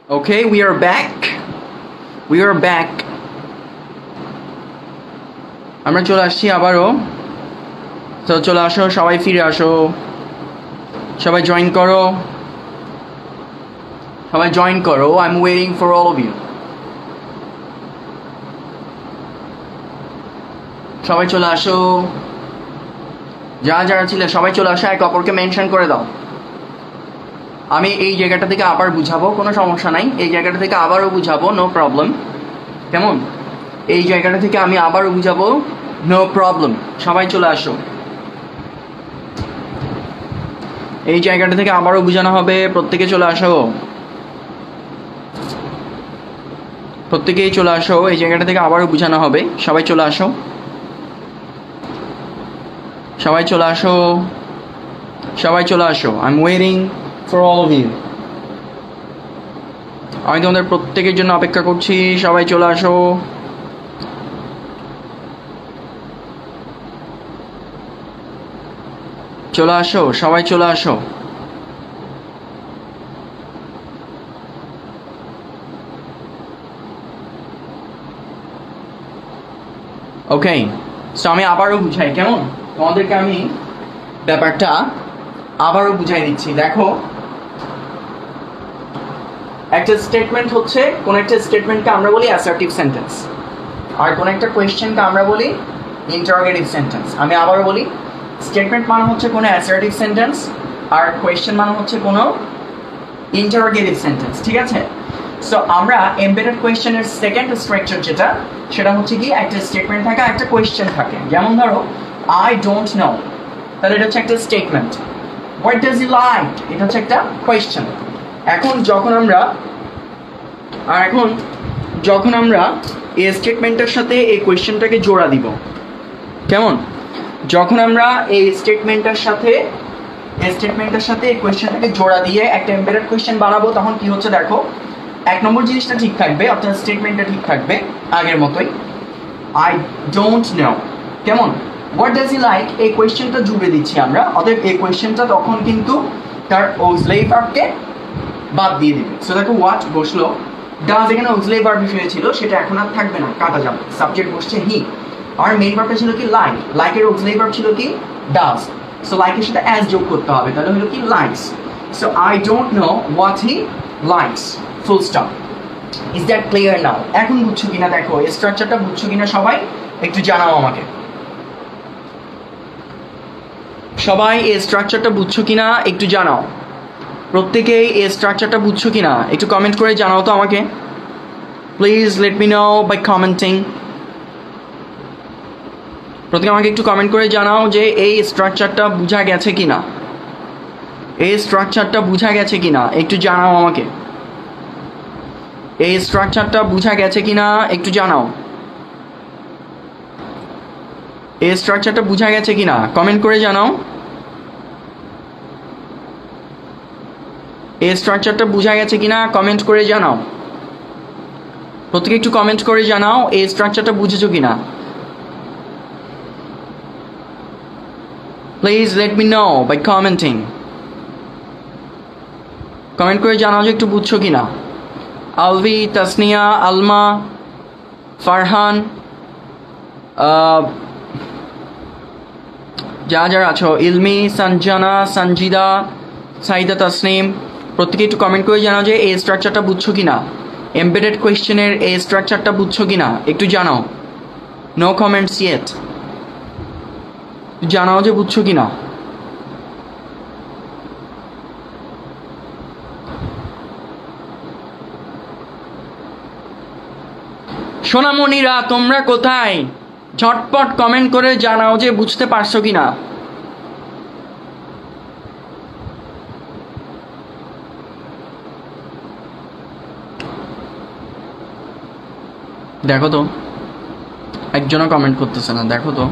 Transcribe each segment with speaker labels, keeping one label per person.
Speaker 1: Okay, we are back. We are back. আমরা চলে আসছি আবারও। তো চলে আসো, সবাই ফিরে আসো, সবাই জয়েন করো, সবাই জয়েন করো। I am waiting for all of you. সবাই চলে আসো, যারা যারা ছিলে সবাই চলে আসো, এক অপরকে মেনশন করে দাও। আমি এই জায়গাটা থেকে আবার বুঝাবো, কোনো সমস্যা নাই। এই জায়গাটা থেকে আবারও বুঝাবো, নো প্রবলেম। কেমন? এই জায়গাটা থেকে আমি আবারও বুঝাবো, নো প্রবলেম। সবাই চলে আসো, এই জায়গাটা থেকে আবারও বোঝানো হবে, প্রত্যেকে চলে আসো, প্রত্যেকেই চলে আসো। এই জায়গাটা থেকে আবারও বোঝানো হবে, সবাই চলে আসো, সবাই চলে আসো, সবাই চলে আসো। I am waiting for all of you. আমি তোমাদের প্রত্যেকের জন্য অপেক্ষা করছি, সবাই চলে আসো। চলে আসো, সবাই চলে আসো। ওকে, সো আমি আবারও বুঝাই, কেমন? তোমাদেরকে আমি ব্যাপারটা আবারও বুঝাই দিচ্ছি। দেখো, একটা স্টেটমেন্ট হচ্ছে, কোন একটা স্টেটমেন্টকে আমরা বলি অ্যাসার্টিভ সেন্টেন্স, আর কোন একটা কোয়েশ্চেনকে আমরা বলি ইন্টারোগেটিভ সেন্টেন্স। আমি আবারও বলি, স্টেটমেন্ট মানে হচ্ছে কোনো অ্যাসার্টিভ সেন্টেন্স, আর কোয়েশ্চেন মানে হচ্ছে কোনো ইন্টারোগেটিভ সেন্টেন্স, ঠিক আছে? সো আমরা এমবেডেড কোয়েশ্চেনের সেকেন্ড স্ট্রাকচার যেটা, সেটা হচ্ছে কি একটা স্টেটমেন্ট থাকে, একটা কোয়েশ্চেন থাকে। যেমন ধরো, আই ডোন্ট নো, তাহলে এটা হচ্ছে একটা statement. What does he like, এটা হচ্ছে একটা কোয়েশ্চেন। এখন যখন আমরা এই স্টেটমেন্টের সাথে এই কোয়েশ্চেনটাকে জোড়া দিব, কেমন? যখন আমরা এই স্টেটমেন্টের সাথে এই কোয়েশ্চেনটাকে জোড়া দিয়ে একটা এমবেডেড কোয়েশ্চেন বানাবো, তখন কি হচ্ছে দেখো, এক নম্বর জিনিসটা ঠিক থাকবে, অর্থাৎ স্টেটমেন্টটা ঠিক থাকবে আগের মতোই, আই ডোন্ট নো, কেমন? হোয়াট ডাজ হি লাইক, এই কোয়েশ্চেনটা জুড়ে দিচ্ছি আমরা, অতএব এই কোয়েশ্চেনটা তখন কিন্তু তার অক্সিলারি ভার্বকে বাদ দিয়ে দিবে। সো দেখো, হোয়াট বসলো, ডাজ এখানে অক্সিলারি ভার্ব হিসেবে ছিল, সেটা এখন আর থাকবে না, কাটা যাবে। সাবজেক্ট বসছে হি, আর মেইন ভার্বটা ছিল কি লাইক, লাইকের অক্সিলারি ভার্ব ছিল কি ডাজ। সো লাইকের সাথে অ্যাজ যোগ করতে হবে, তাহলে হলো কি likes. So I don't know what he likes, full stop. Is that clear নাও? এখন বুঝছো কিনা দেখো, এই স্ট্রাকচারটা বুঝছো কিনা সবাই একটু জানাও আমাকে। সবাই এই স্ট্রাকচারটা বুঝছো কিনা একটু জানাও, প্রত্যেকেই এই স্ট্রাকচারটা বুঝছো কিনা একটু কমেন্ট করে জানাও তো আমাকে। Please let me know by commenting. প্রত্যেকে আমাকে একটু কমেন্ট করে জানাও যে এই স্ট্রাকচারটা বোঝা গেছে কিনা, এই স্ট্রাকচারটা বোঝা গেছে কিনা একটু জানাও আমাকে। এই স্ট্রাকচারটা বোঝা গেছে কিনা একটু জানাও, এই স্ট্রাকচারটা বোঝা গেছে কিনা কমেন্ট করে জানাও। এই স্ট্রাকচারটা বোঝা গেছে কিনা কমেন্ট করে জানাও, প্রত্যেকে একটু কমেন্ট করে জানাও এই স্ট্রাকচারটা বুঝেছো কিনা। Please let me know by commenting. Comment করে জানাও যে একটু বুঝছো কিনা। আলভি, তাসনিয়া, আলমা, ফারহান, যারা আছো, ইলমি, সঞ্জনা, সঞ্জিদা, সাইদা তাসনিম, প্রত্যেকে একটু কমেন্ট করে জানাও যে এই স্ট্রাকচারটা বুঝছো কিনা, এমবেডেড কোয়েশ্চেনের এই স্ট্রাকচারটা বুঝছো কিনা একটু জানাও। নো কমেন্টস ইয়েট, জানাও যে বুঝছো কিনা। সোনামণিরা তোমরা কোথায়? ঝটপট কমেন্ট করে জানাও যে বুঝতে পারছো কিনা। দেখো তো, একজনও কমেন্ট করতেছে না, দেখো তো,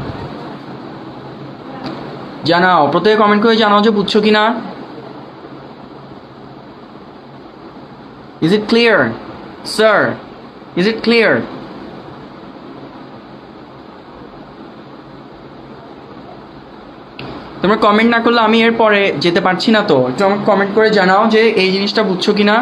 Speaker 1: জানাও, প্রত্যেকে কমেন্ট করে জানাও যে বুঝছো কিনা। Is it clear sir? Is it clear? তোমরা কমেন্ট না করলে আমি এরপরে যেতে পারছি না, তো একটু আমাকে কমেন্ট করে জানাও যে এই জিনিসটা বুঝছো কিনা।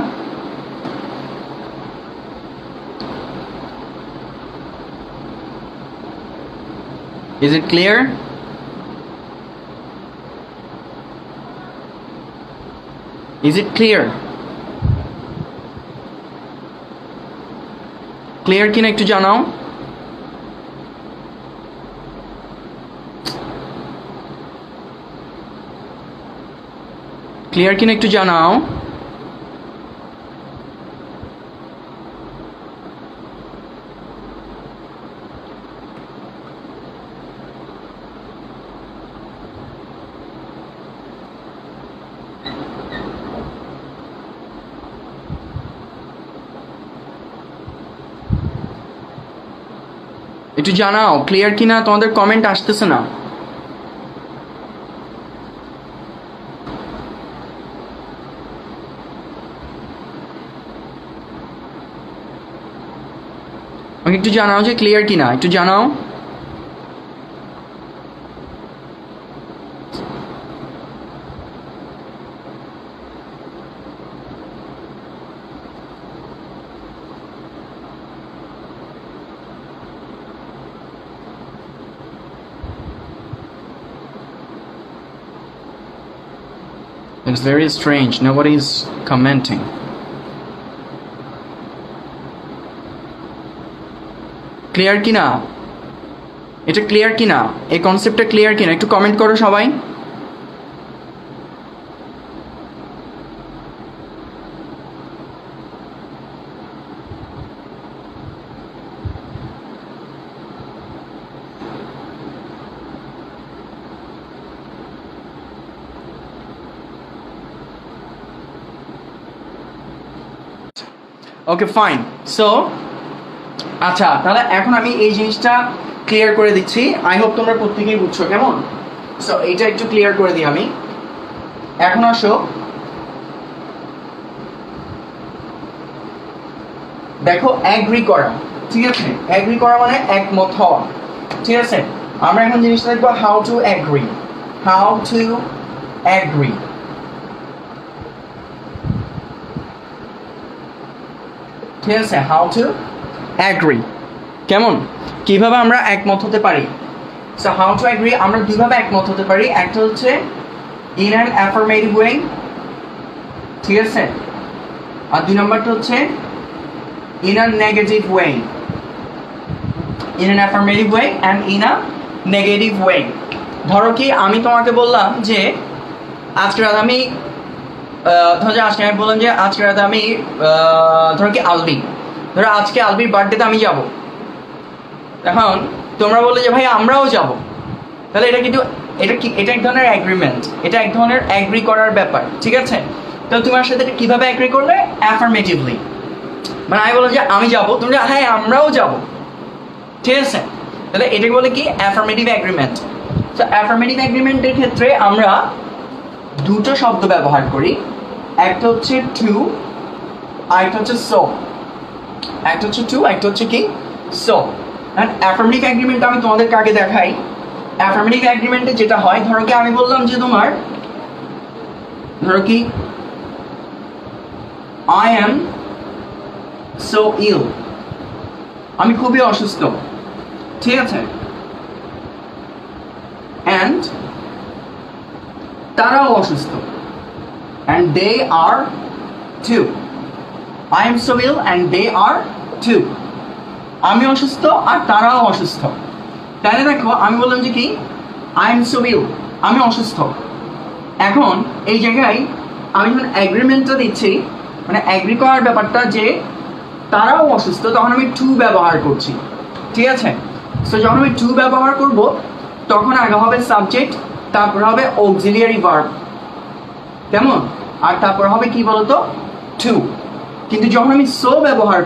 Speaker 1: Is it clear? Is it clear? Clear কিনা একটু জানাও। ক্লিয়ার কিনা একটু জানাও। একটু জানাও ক্লিয়ার কিনা, তোমাদের কমেন্ট আসতেছে না। আমাকে একটু জানাও যে ক্লিয়ার কিনা, একটু জানাও। It's very strange. Nobody's commenting. Clear কিনা, এটা ক্লিয়ার কিনা, এই কনসেপ্টটা ক্লিয়ার কিনা একটু কমেন্ট করো সবাই। Okay fine. সো আচ্ছা, তাহলে এখন আমি এই জিনিসটা ক্লিয়ার করে দিচ্ছি। আই হোপ তোমরা প্রত্যেকেই বুঝছো, কেমন? সো এইটা একটু ক্লিয়ার করে দিই আমি। এখন আসো, দেখো অ্যাগ্রি করা, ঠিক আছে? অ্যাগ্রি করা মানে একমত হওয়া, ঠিক আছে? আমরা এখন জিনিসটা দেখবো how to agree. How to agree, ঠিক আছে? হাউ টু অ্যাগ্রি, কেমন? কিভাবে আমরা একমত হতে পারি? সো হাউ টু অ্যাগ্রি আমরা দুইভাবে একমত হতে পারি। একটা হচ্ছে ইন অ্যান অ্যাফার্মেটিভ ওয়ে, ঠিক আছে? আর দুই নম্বরটা হচ্ছে in a negative way. In an affirmative way and in a negative way. ধরো কি আমি তোমাকে বললাম যে আজকে রাতে আমি ধরো আজকে আমি বললাম যে আজকে রাতে আমি ধরো কি আলবি, ধরো আজকে আলবির বার্থডেতে আমি যাব। এখন তোমরা বললে যে ভাই আমরাও যাব, তাহলে এটা কিন্তু এটা এক ধরনের অ্যাগ্রিমেন্ট, এটা এক ধরনের অ্যাগ্রি করার ব্যাপার, ঠিক আছে? তো তোমার সাথে এটা কিভাবে অ্যাগ্রি করলে? অ্যাফার্মেটিভলি। মানে আমি বললাম যে আমি যাব, তোমরা হ্যাঁ আমরাও যাব, ঠিক আছে? তাহলে এটাকে বলে কি? Affirmative agreement. তো অ্যাফার্মেটিভ অ্যাগ্রিমেন্টের ক্ষেত্রে আমরা দুটো শব্দ ব্যবহার করি। একটা হচ্ছে টু, আরেকটা হচ্ছে সো। একটা হচ্ছে টু, একটা হচ্ছে কি? সো। অ্যাফার্মেটিভ অ্যাগ্রিমেন্ট আমি তোমাদেরকে আগে দেখাই। অ্যাফার্মেটিভ অ্যাগ্রিমেন্টে যেটা হয়, ধরো কি আমি বললাম যে তোমার, ধরো কি আই অ্যাম সো ইল, আমি খুবই অসুস্থ, ঠিক আছে? অ্যান্ড তারাও অসুস্থ, and they are too. I am so ill and they are too. আমি অসুস্থ আর তারাও অসুস্থ। তাহলে দেখো আমি বললাম যে কি I am so ill, আমি অসুস্থ। এখন এই জায়গায় আমি যখন অ্যাগ্রিমেন্টটা দিচ্ছি, মানে অ্যাগ্রি করার ব্যাপারটা যে তারাও অসুস্থ, তখন আমি টু ব্যবহার করছি, ঠিক আছে? সো যখন আমি টু ব্যবহার করব তখন আগে হবে সাবজেক্ট, তারপর হবে অক্সিলিয়ারি ভার্ব, কেমন? আর তারপর হবে কি বলতো? টু। কিন্তু যখন আমি সো ব্যবহার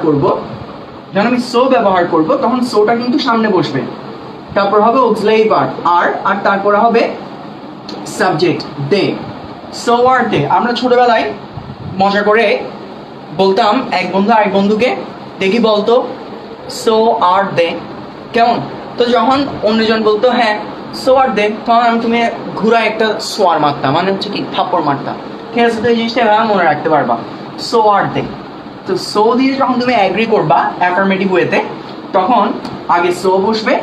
Speaker 1: করব, তখন সোটা কিন্তু সামনে বসবে, তারপর হবে অক্সিলিয়ারি ভার্ব আর তারপর হবে সাবজেক্ট দে। সো আর দে আমরা ছোটবেলায় মজা করে বলতাম এক বন্ধু আরেক বন্ধুকে, দেখি বলতো সো আর দে, কেমন? তো যখন অন্যজন বলতো হ্যাঁ সো আর দে, তখন আমি তুমি ঘুরা একটা সোয়ার মারতাম, মানে হচ্ছে কি থাপ্পড় মারতাম, ঠিক আছে? তো এই জিনিসটা মনে রাখতে পারবা, সো আর দে। তো সো দিয়ে যখন তুমি অ্যাগ্রি করবা অ্যাফার্মেটিভ ওয়েতে, তখন আগে সো বসবে,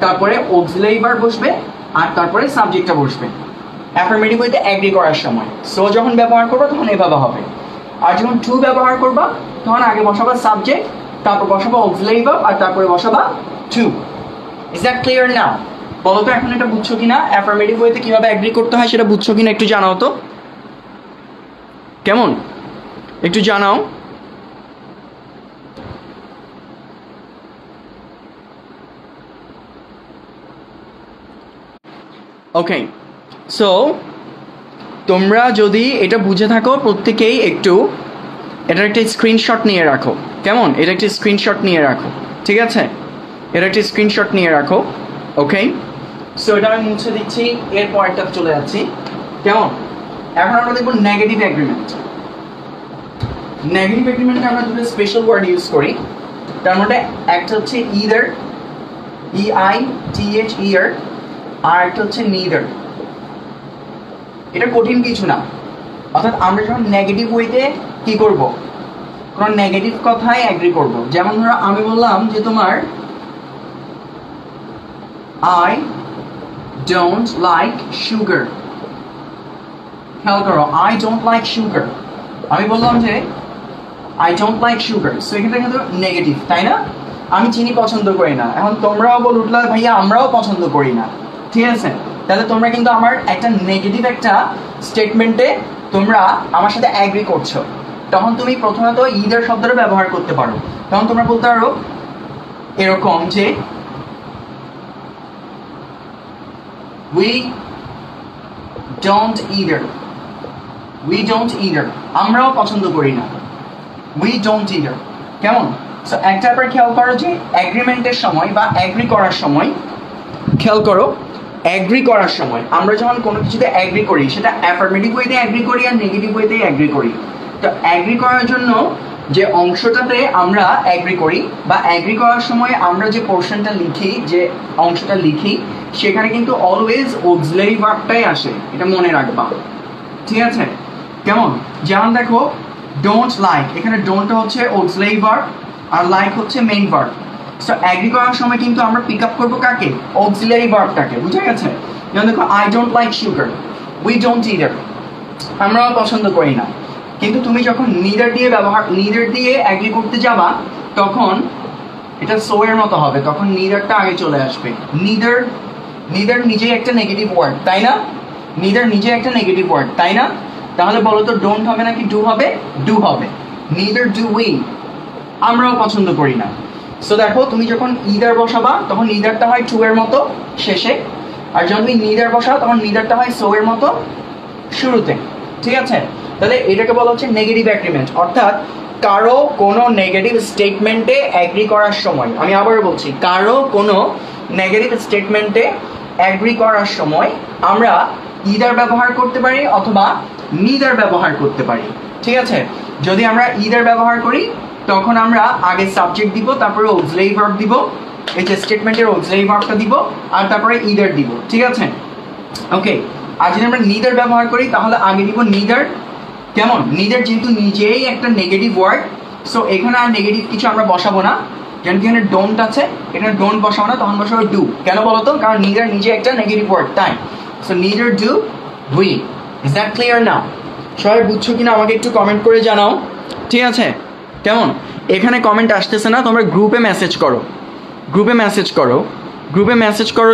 Speaker 1: তারপরে অক্সিলারি ভার্ব বসবে, আর তারপরে সাবজেক্টটা বসবে অ্যাফার্মেটিভ ওয়েতে অ্যাগ্রি করার সময়। সো যখন ব্যবহার করবো তখন এভাবে হবে। আর যখন টু ব্যবহার করবা তখন আগে বসাবা সাবজেক্ট, তারপর বসাবা অক্সিলারি ভার্ব, আর তারপরে বসাবা to. Is that clear now? বলো তো এখন এটা বুঝছো কিনা? অ্যাফার্মেটিভ ওয়েতে কিভাবে অ্যাগ্রি করতে হয় সেটা বুঝছো কিনা একটু জানাও তো। কেমন, একটু জানাও। ওকে, সো তোমরা যদি এটা বুঝে থাকো প্রত্যেকেই একটু এটার একটা স্ক্রিনশট নিয়ে রাখো। কেমন, এটা একটা স্ক্রিনশট নিয়ে রাখো, ঠিক আছে? এটা একটা স্ক্রিনশট নিয়ে রাখো। ওকে, সো এটা আমি মুছে দিচ্ছি, এর পয়েন্টটা চলে যাচ্ছি। কেমন, এখন আমরা দেখবো নেগেটিভ এগ্রিমেন্ট। নেগেটিভ এগ্রিমেন্টে আমরা দুটো স্পেশাল ওয়ার্ড ইউজ করি। তার মধ্যে একটা হচ্ছে ইদার, EITHER, আর একটা হচ্ছে নিদার। এটা কঠিন কিছু না। অর্থাৎ আমরা যখন নেগেটিভ ওয়েতে কি করব, কোন নেগেটিভ কথায় অ্যাগ্রি করব। যেমন ধরো আমি বললাম যে তোমার আই ডোন্ট লাইক সুগার। খেয়াল করো, আই ডোন্ট লাইক সুগার, আমি বললাম যে I don't like sugar. So এখানে কিন্তু নেগেটিভ, তাই না? আমি চিনি পছন্দ করি না। এখন তোমরাও বল উঠলা ভাইয়া আমরাও পছন্দ করি না, ঠিক আছে? তাহলে তোমরা কিন্তু আমার একটা নেগেটিভ একটা স্টেটমেন্টে তোমরা আমার সাথে অ্যাগ্রি করছো। তখন তুমি প্রথমত ইদার শব্দটা ব্যবহার করতে পারো। তখন তোমরা বলতে পারো এরকম যে we don't either, we don't either, আমরাও পছন্দ করি না, উই ডোন্ট ইদার। কেমন? সো একটা ব্যাপার খেয়াল করো যে অ্যাগ্রিমেন্টের সময় বা অ্যাগ্রি করার সময়, খেয়াল করো অ্যাগ্রি করার সময় আমরা যখন কোনো কিছুতে অ্যাগ্রি করি সেটা অ্যাফার্মেটিভ ওয়েতে অ্যাগ্রি করি আর নেগেটিভ ওয়েতে অ্যাগ্রি করি। তো অ্যাগ্রি করার জন্য যে অংশটাতে আমরা অ্যাগ্রি করি বা অ্যাগ্রি করার সময় আমরা যে পোর্শনটা লিখি, যে অংশটা লিখি, সেখানে কিন্তু অলওয়েজ অক্সিলারি ভার্বটাই আসে, এটা মনে রাখবা, ঠিক আছে? কেমন, যেমন দেখো ডোন্ট লাইক, এখানে ডোন্টটা হচ্ছে অক্সিলারি ভার্ব আর লাইক হচ্ছে মেইন ভার্ব। সো অ্যাগ্রি করার সময় কিন্তু আমরা পিক আপ করবো কাকে? অক্সিলারি ভার্বটাকে, বুঝা গেছে? যেমন দেখো I don't like sugar, we don't either, আমরাও পছন্দ করি না। কিন্তু তুমি যখন নিদার দিয়ে নিদার দিয়ে অ্যাগ্রি করতে যাবা তখন এটা সো এর মতো হবে, তখন নিদারটা আগে চলে আসবে। নিদার, নিদার নিজেই একটা নেগেটিভ ওয়ার্ড, তাই না? নিদার নিজে একটা নেগেটিভ ওয়ার্ড, তাই না? তাহলে বলো তো ডোন্ট হবে নাকি ডু হবে? ডু হবে। নিদার ডু উই, আমরাও পছন্দ করি না। সো দেখো তুমি যখন ইদার বসাবা তখন ইদারটা হয় টু এর মতো শেষে, আর যখন তুমি নিদার বসাও তখন নিদারটা হয় সো এর মতো শুরুতে, ঠিক আছে? তাহলে এটাকে বলা হচ্ছে নেগেটিভ এগ্রিমেন্ট। অর্থাৎ কারো কোনো নেগেটিভ স্টেটমেন্টে অ্যাগ্রি করার সময়, আমি আবার বলছি, কারো কোনো নেগেটিভ স্টেটমেন্টে অ্যাগ্রি করার সময় আমরা ইদার ব্যবহার করতে পারি অথবা নিদার ব্যবহার করতে পারি, ঠিক আছে? যদি আমরা ইদার ব্যবহার করি তখন আমরা আগে সাবজেক্ট দিব, তারপরে অক্সিলারি ভার্ব দিব, এই যে স্টেটমেন্টের অক্সিলারি ভার্বটা দিব, আর তারপরে ইদার দিব, ঠিক আছে? ওকে, আর যদি আমরা নিদার ব্যবহার করি তাহলে আগে দিব নিদার। কেমন, নিদার যেহেতু নিজেই একটা নেগেটিভ ওয়ার্ড, সো এখানে আর নেগেটিভ কিছু আমরা বসাবো না। যেমন কি এখানে ডোন্ট আছে, এখানে ডোন্ট বসাবো না, তখন বসাবো ডু। কেন বলতো? কারণ নিদার নিজে একটা নেগেটিভ ওয়ার্ড, তাই। So neither do we. Is that clear নাও? সবাই বুঝছো কিনা আমাকে একটু কমেন্ট করে জানাও, ঠিক আছে? কেমন, এখানে কমেন্ট আসতেছে না, তোমরা গ্রুপে মেসেজ করো, গ্রুপে মেসেজ করো, গ্রুপে মেসেজ করো।